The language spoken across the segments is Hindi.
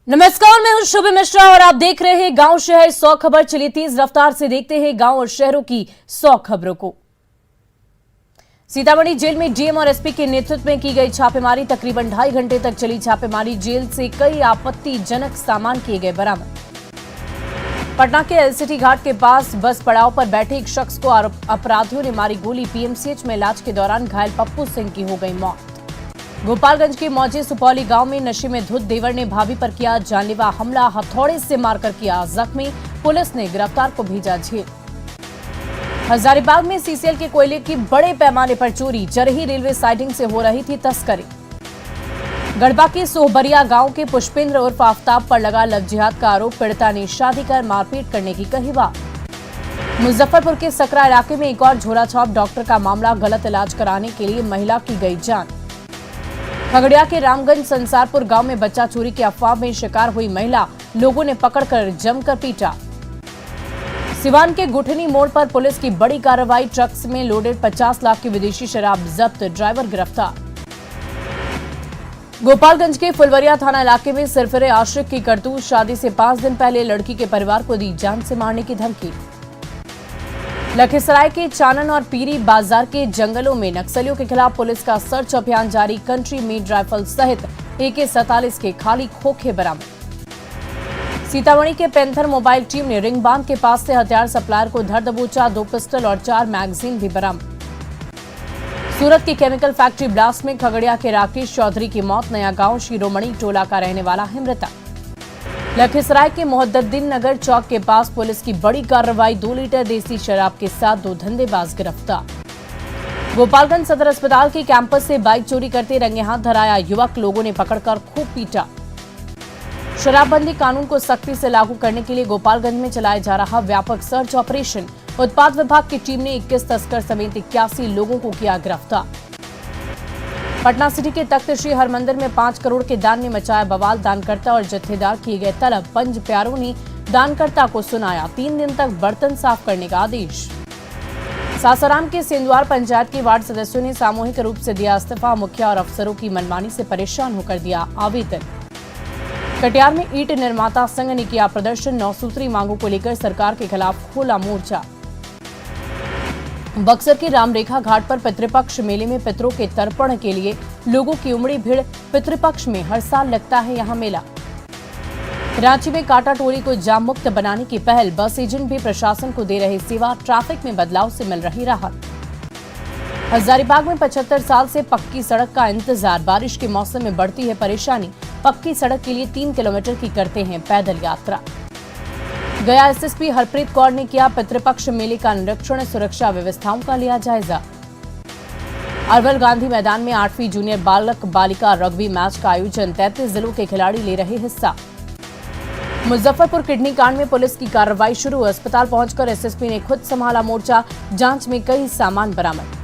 नमस्कार, मैं हूं शुभ मिश्रा और आप देख रहे हैं गांव शहर 100 खबर। चलिए तेज रफ्तार से देखते हैं गांव और शहरों की 100 खबरों को। सीतामढ़ी जेल में डीएम और एसपी के नेतृत्व में की गई छापेमारी। तकरीबन 2.5 घंटे तक चली छापेमारी। जेल से कई आपत्तिजनक सामान किए गए बरामद। पटना के एलसीटी घाट के पास बस पड़ाव पर बैठे एक शख्स को अपराधियों ने मारी गोली। पीएमसीएच में इलाज के दौरान घायल पप्पू सिंह की हो गई मौत। गोपालगंज के मौजे सुपौली गांव में नशे में धुत देवर ने भाभी पर किया जानलेवा हमला। हथौड़े से मारकर किया जख्मी। पुलिस ने गिरफ्तार को भेजा जेल। हजारीबाग में सीसीएल के कोयले की बड़े पैमाने पर चोरी। जरही रेलवे साइडिंग से हो रही थी तस्करी। गढ़वा के सोहबरिया गांव के पुष्पेंद्र उर्फ आफ्ताब पर लगा लव जिहाद का आरोप। पीड़िता ने शादी कर मारपीट करने की कही बात। मुजफ्फरपुर के सकरा इलाके में एक और झोलाछाप डॉक्टर का मामला। गलत इलाज कराने के लिए महिला की गई जान। खगड़िया के रामगंज संसारपुर गांव में बच्चा चोरी की अफवाह में शिकार हुई महिला। लोगों ने पकड़कर जमकर पीटा। सिवान के गुठनी मोड़ पर पुलिस की बड़ी कार्रवाई। ट्रक्स में लोडेड 50 लाख की विदेशी शराब जब्त। ड्राइवर गिरफ्तार। गोपालगंज के फुलवरिया थाना इलाके में सिरफिरे आशिक की करतूत। शादी से 5 दिन पहले लड़की के परिवार को दी जान से मारने की धमकी। लखीसराय के चानन और पीरी बाजार के जंगलों में नक्सलियों के खिलाफ पुलिस का सर्च अभियान जारी। कंट्री मेड राइफल सहित AK-47 के खाली खोखे बरामद। सीतामढ़ी के पैंथर मोबाइल टीम ने रिंग बांध के पास से हथियार सप्लायर को धर दबोचा। 2 पिस्टल और 4 मैगजीन भी बरामद। सूरत की केमिकल फैक्ट्री ब्लास्ट में खगड़िया के राकेश चौधरी की मौत। नया गांव शिरोमणि टोला का रहने वाला है मृतक। लखीसराय के मोहद्दीन नगर चौक के पास पुलिस की बड़ी कार्रवाई। 2 लीटर देसी शराब के साथ 2 धंधेबाज गिरफ्तार। गोपालगंज सदर अस्पताल के कैंपस से बाइक चोरी करते रंगे हाथ धराया युवक। लोगों ने पकड़कर खूब पीटा। शराबबंदी कानून को सख्ती से लागू करने के लिए गोपालगंज में चलाया जा रहा व्यापक सर्च ऑपरेशन। उत्पाद विभाग की टीम ने 21 तस्कर समेत 81 लोगों को किया गिरफ्तार। पटना सिटी के तख्त श्री हरमंदिर में 5 करोड़ के दान ने मचाया बवाल। दानकर्ता और जत्थेदार किए गए तलब। पंज प्यारों ने दानकर्ता को सुनाया 3 दिन तक बर्तन साफ करने का आदेश। सासाराम के सेंदुआर पंचायत के वार्ड सदस्यों ने सामूहिक रूप से दिया इस्तीफा। मुखिया और अफसरों की मनमानी से परेशान होकर दिया आवेदन। कटिहार में ईंट निर्माता संघ ने किया प्रदर्शन। 9 सूत्री मांगों को लेकर सरकार के खिलाफ खोला मोर्चा। बक्सर के रामरेखा घाट पर पितृपक्ष मेले में पितरों के तर्पण के लिए लोगों की उमड़ी भीड़। पितृपक्ष में हर साल लगता है यहां मेला। रांची में कांटा टोली को जाम मुक्त बनाने की पहल। बस एजेंट भी प्रशासन को दे रहे सेवा। ट्रैफिक में बदलाव से मिल रही राहत। हजारीबाग में 75 साल से पक्की सड़क का इंतजार। बारिश के मौसम में बढ़ती है परेशानी। पक्की सड़क के लिए 3 किलोमीटर की करते हैं पैदल यात्रा। गया एसएसपी हरप्रीत कौर ने किया पितृपक्ष मेले का निरीक्षण। सुरक्षा व्यवस्थाओं का लिया जायजा। अरवल गांधी मैदान में 8वीं जूनियर बालक बालिका रग्बी मैच का आयोजन। 33 जिलों के खिलाड़ी ले रहे हिस्सा। मुजफ्फरपुर किडनी कांड में पुलिस की कार्रवाई शुरू। अस्पताल पहुंचकर एसएसपी ने खुद संभाला मोर्चा। जांच में कई सामान बरामद।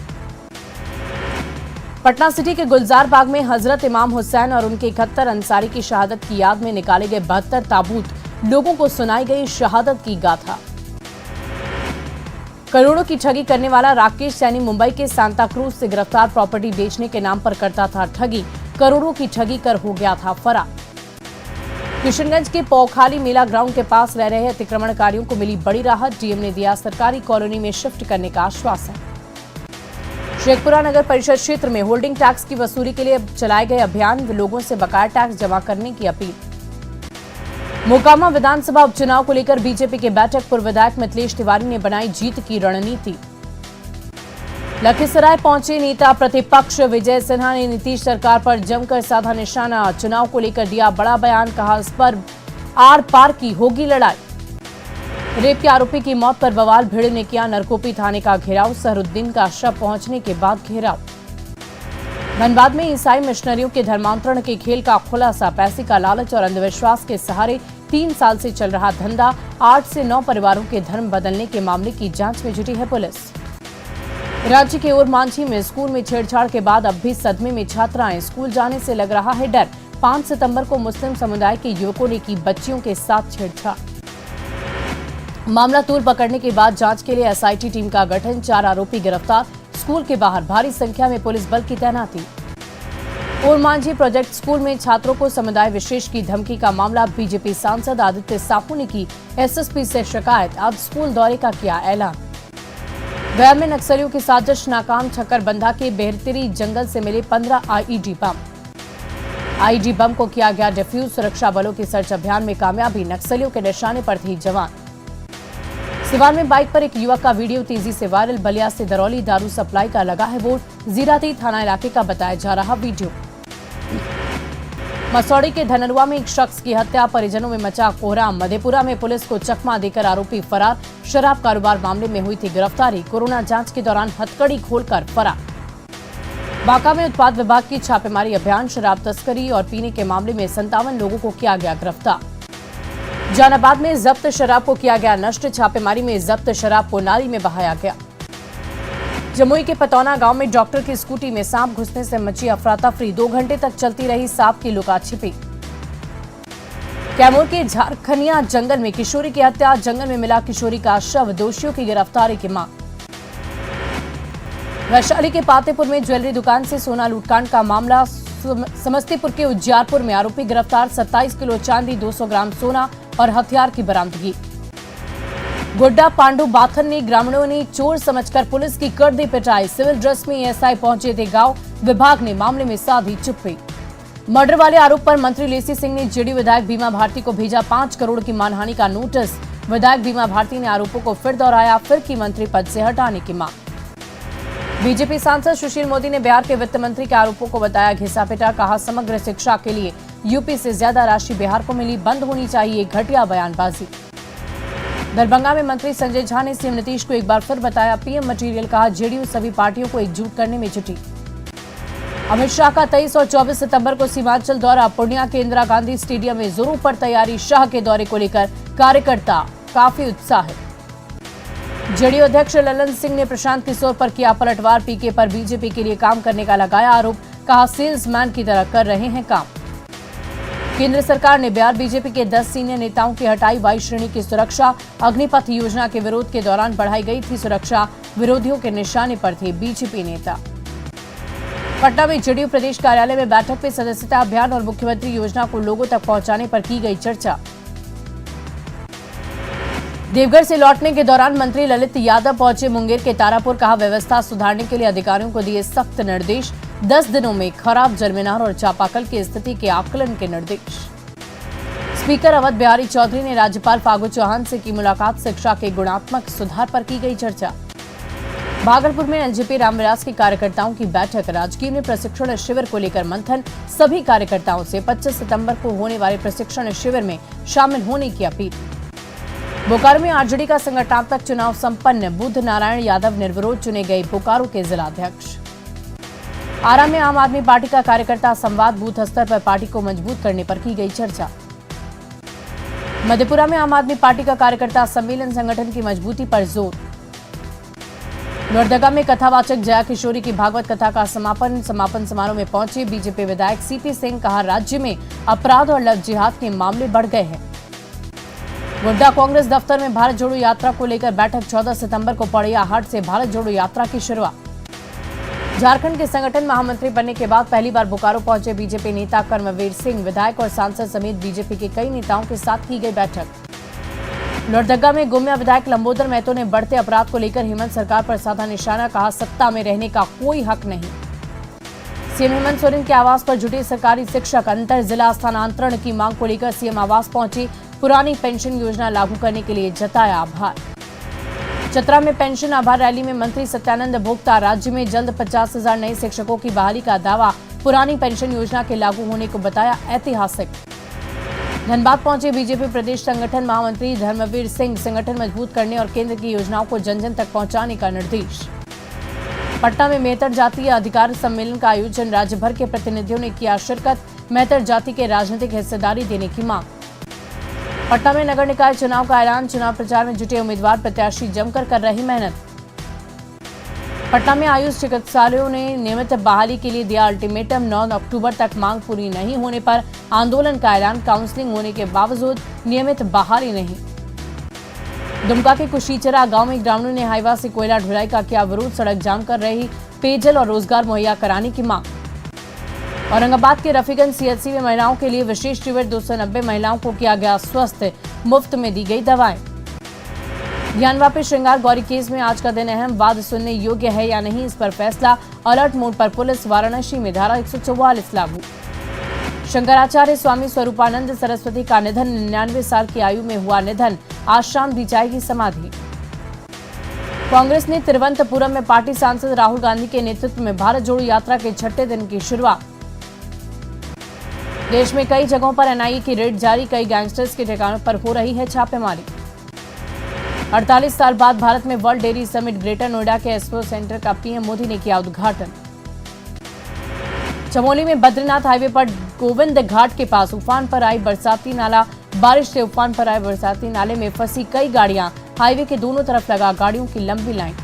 पटना सिटी के गुलजार बाग में हजरत इमाम हुसैन और उनके 71 अंसारी की शहादत की याद में निकाले गए 72 ताबूत। लोगों को सुनाई गई शहादत की गाथा। करोड़ों की ठगी करने वाला राकेश सैनी मुंबई के सांता क्रूज से गिरफ्तार। प्रॉपर्टी बेचने के नाम पर करता था ठगी। करोड़ों की ठगी कर हो गया था फरार। किशनगंज के पौखाली मेला ग्राउंड के पास रह रहे अतिक्रमणकारियों को मिली बड़ी राहत। डीएम ने दिया सरकारी कॉलोनी में शिफ्ट करने का आश्वासन। शेखपुरा नगर परिषद क्षेत्र में होल्डिंग टैक्स की वसूली के लिए चलाए गए अभियान। लोगों से बकाया टैक्स जमा करने की अपील। मोकामा विधानसभा उपचुनाव को लेकर बीजेपी के बैठक। पूर्व विधायक मिथिलेश तिवारी ने बनाई जीत की रणनीति। लखीसराय पहुंचे नेता प्रतिपक्ष। विजय सिन्हा ने नीतीश सरकार पर जमकर साधा निशाना। चुनाव को लेकर दिया बड़ा बयान। कहा इस पर आर पार की होगी लड़ाई। रेप के आरोपी की मौत पर बवाल। भीड़ ने किया नरकोपी थाने का घेराव। सहरुद्दीन का शव पहुंचने के बाद घेराव। धनबाद में ईसाई मिशनरियों के धर्मांतरण के खेल का खुलासा। पैसे का लालच और अंधविश्वास के सहारे 3 साल से चल रहा धंधा। 8 से 9 परिवारों के धर्म बदलने के मामले की जांच में जुटी है पुलिस। राज्य के ओरमांझी में स्कूल में छेड़छाड़ के बाद अब भी सदमे में छात्राएं। स्कूल जाने से लग रहा है डर। 5 सितंबर को मुस्लिम समुदाय के युवकों ने की बच्चियों के साथ छेड़छाड़। मामला तूल पकड़ने के बाद जांच के लिए एसआईटी टीम का गठन। 4 आरोपी गिरफ्तार। स्कूल के बाहर भारी संख्या में पुलिस बल की तैनाती। ओरमांझी प्रोजेक्ट स्कूल में छात्रों को समुदाय विशेष की धमकी का मामला। बीजेपी सांसद आदित्य साहू ने की एसएसपी से शिकायत, अब स्कूल दौरे का किया ऐलान। गया में नक्सलियों की साजिश नाकाम, छक्करबंधा के बेहतरी जंगल से मिले 15 आईईडी बम। आईईडी बम को किया गया डिफ्यूज, सुरक्षा बलों की सर्च अभियान में कामयाबी, नक्सलियों के निशाने पर थे जवान। सिवान में बाइक पर एक युवक का वीडियो तेजी से वायरल, बलिया से दरौली दारू सप्लाई का लगा है बोर्ड, जीराती थाना इलाके का बताया जा रहा वीडियो। मसौड़ी के धनरुआ में एक शख्स की हत्या, परिजनों में मचा कोहराम। मधेपुरा में पुलिस को चकमा देकर आरोपी फरार, शराब कारोबार मामले में हुई थी गिरफ्तारी, कोरोना जांच के दौरान हथकड़ी खोलकर फरार। बांका में उत्पाद विभाग की छापेमारी अभियान, शराब तस्करी और पीने के मामले में 57 लोगों को किया गया गिरफ्तार। जहानाबाद में जब्त शराब को किया गया नष्ट, छापेमारी में जब्त शराब को नाली में बहाया गया। जमुई के पतौना गांव में डॉक्टर की स्कूटी में सांप घुसने से मची अफरा तफरी, 2 घंटे तक चलती रही सांप की लुका छिपी। कैमूर के झारखनिया जंगल में किशोरी की हत्या, जंगल में मिला किशोरी का शव, दोषियों की गिरफ्तारी की मांग। वैशाली के पातेपुर में ज्वेलरी दुकान से सोना लूटकांड का मामला, समस्तीपुर के उज्जियारपुर में आरोपी गिरफ्तार, 27 किलो चांदी, 200 ग्राम सोना और हथियार की बरामदगी। गोड्डा पांडु बाथन ने ग्रामीणों ने चोर समझकर पुलिस की कर दी पिटाई, सिविल ड्रेस में एएसआई पहुंचे थे गांव, विभाग ने मामले में साधी चुप्पी। मर्डर वाले आरोप पर मंत्री लेसी सिंह ने जेडीयू विधायक बीमा भारती को भेजा 5 करोड़ की मानहानि का नोटिस, विधायक बीमा भारती ने आरोपों को फिर दोहराया, फिर की मंत्री पद से हटाने की मांग। बीजेपी सांसद सुशील मोदी ने बिहार के वित्त मंत्री के आरोपों को बताया घिसा-पिटा, कहा समग्र शिक्षा के लिए यूपी से ज्यादा राशि बिहार को मिली, बंद होनी चाहिए घटिया बयानबाजी। दरभंगा में मंत्री संजय झा ने सीएम नीतीश को एक बार फिर बताया पीएम मटीरियल, कहा जेडीयू सभी पार्टियों को एकजुट करने में जुटी। अमित शाह का 23 और 24 सितंबर को सीमांचल दौरा, पूर्णिया के इंदिरा गांधी स्टेडियम में जोरों पर तैयारी, शाह के दौरे को लेकर कार्यकर्ता काफी उत्साह है। जेडीयू अध्यक्ष ललन सिंह ने प्रशांत किशोर पर किया पलटवार, पीके पर बीजेपी के लिए काम करने का लगाया आरोप, कहा सेल्समैन की तरह कर रहे हैं काम। केंद्र सरकार ने बिहार बीजेपी के 10 सीनियर नेताओं की हटाई वायु श्रेणी की सुरक्षा, अग्निपथ योजना के विरोध के दौरान बढ़ाई गई थी सुरक्षा, विरोधियों के निशाने पर थे बीजेपी नेता। पटना में जेडीयू प्रदेश कार्यालय में बैठक में सदस्यता अभियान और मुख्यमंत्री योजना को लोगों तक पहुंचाने पर की गई चर्चा। देवघर से लौटने के दौरान मंत्री ललित यादव पहुंचे मुंगेर के तारापुर, कहा व्यवस्था सुधारने के लिए अधिकारियों को दिए सख्त निर्देश, 10 दिनों में खराब जलमीनार और चापाकल की स्थिति के आकलन के निर्देश। स्पीकर अवध बिहारी चौधरी ने राज्यपाल फागू चौहान से की मुलाकात, शिक्षा के गुणात्मक सुधार पर की गई चर्चा। भागलपुर में एलजेपी रामविलास के कार्यकर्ताओं की बैठक, राजगीर में प्रशिक्षण शिविर को लेकर मंथन, सभी कार्यकर्ताओं से 25 सितंबर को होने वाले प्रशिक्षण शिविर में शामिल होने की अपील। बोकारो में आरजेडी का संगठनात्मक चुनाव संपन्न, बुद्ध नारायण यादव निर्विरोध चुने गए बोकारो के जिलाध्यक्ष। आरा में आम आदमी पार्टी का कार्यकर्ता संवाद, बूथ स्तर पर पार्टी को मजबूत करने पर की गई चर्चा। मधेपुरा में आम आदमी पार्टी का कार्यकर्ता सम्मेलन, संगठन की मजबूती पर जोर। लोहरदगा में कथावाचक जया किशोरी की भागवत कथा का समापन समारोह में पहुंचे बीजेपी विधायक सीपी सिंह, कहा राज्य में अपराध और लव जिहाद के मामले बढ़ गए हैं। गोड्डा कांग्रेस दफ्तर में भारत जोड़ो यात्रा को लेकर बैठक, 14 सितंबर को पड़िया हाट से भारत जोड़ो यात्रा की शुरुआत। झारखंड के संगठन महामंत्री बनने के बाद पहली बार बोकारो पहुंचे बीजेपी नेता कर्मवीर सिंह, विधायक और सांसद समेत बीजेपी के कई नेताओं के साथ की गई बैठक। लोहरदगा में गोमिया विधायक लंबोदर महतो ने बढ़ते अपराध को लेकर हेमंत सरकार पर साधा निशाना, कहा सत्ता में रहने का कोई हक नहीं। सीएम हेमंत सोरेन के आवास पर जुटे सरकारी शिक्षक, अंतर जिला स्थानांतरण की मांग को लेकर सीएम आवास पहुंचे, पुरानी पेंशन योजना लागू करने के लिए जताया आभार। चतरा में पेंशन आभार रैली में मंत्री सत्यानंद भोक्ता, राज्य में जल्द 50,000 नए शिक्षकों की बहाली का दावा, पुरानी पेंशन योजना के लागू होने को बताया ऐतिहासिक। धनबाद पहुंचे बीजेपी प्रदेश संगठन महामंत्री धर्मवीर सिंह, संगठन मजबूत करने और केंद्र की योजनाओं को जन जन तक पहुंचाने का निर्देश। पटना में मेहतर जातीय अधिकार सम्मेलन का आयोजन, राज्य भर के प्रतिनिधियों ने किया शिरकत, मेहतर जाति के राजनीतिक हिस्सेदारी देने की मांग। पटना में नगर निकाय चुनाव का ऐलान, चुनाव प्रचार में जुटे उम्मीदवार प्रत्याशी जमकर कर रही मेहनत। पटना में आयुष चिकित्सालयों ने नियमित बहाली के लिए दिया अल्टीमेटम, 9 अक्टूबर तक मांग पूरी नहीं होने पर आंदोलन का ऐलान, काउंसलिंग होने के बावजूद नियमित बहाली नहीं। दुमका के कुशीचरा गांव में ग्रामीणों ने हाईवा से कोयला ढुलाई का किया विरोध, सड़क जाम कर रही, पेयजल और रोजगार मुहैया कराने की मांग। औरंगाबाद के रफीगंज सीएचसी में महिलाओं के लिए विशेष शिविर, 290 महिलाओं को किया गया स्वस्थ, मुफ्त में दी गई दवाएं। ज्ञानवापी श्रृंगार गौरी केस में आज का दिन अहम, वाद सुनने योग्य है या नहीं, इस पर फैसला। अलर्ट मोड पर पुलिस, वाराणसी में धारा 144 लागू। शंकराचार्य स्वामी स्वरूपानंद सरस्वती का निधन, 99 साल की आयु में हुआ निधन, आज शाम दी जाएगी समाधि। कांग्रेस ने तिरुवनंतपुरम में पार्टी सांसद राहुल गांधी के नेतृत्व में भारत जोड़ो यात्रा के छठे दिन की शुरुआत। देश में कई जगहों पर एनआईए की रेड जारी, कई गैंगस्टर्स के ठिकानों पर हो रही है छापेमारी। 48 साल बाद भारत में world dairy summit, greater Noida के एक्सपो सेंटर का पीएम मोदी ने किया उद्घाटन। चमोली में बद्रीनाथ हाईवे पर गोविंद घाट के पास उफान पर आई बरसाती नाला, बारिश से उफान पर आए बरसाती नाले में फंसी कई गाड़ियां, हाईवे के दोनों तरफ लगा गाड़ियों की लंबी लाइन।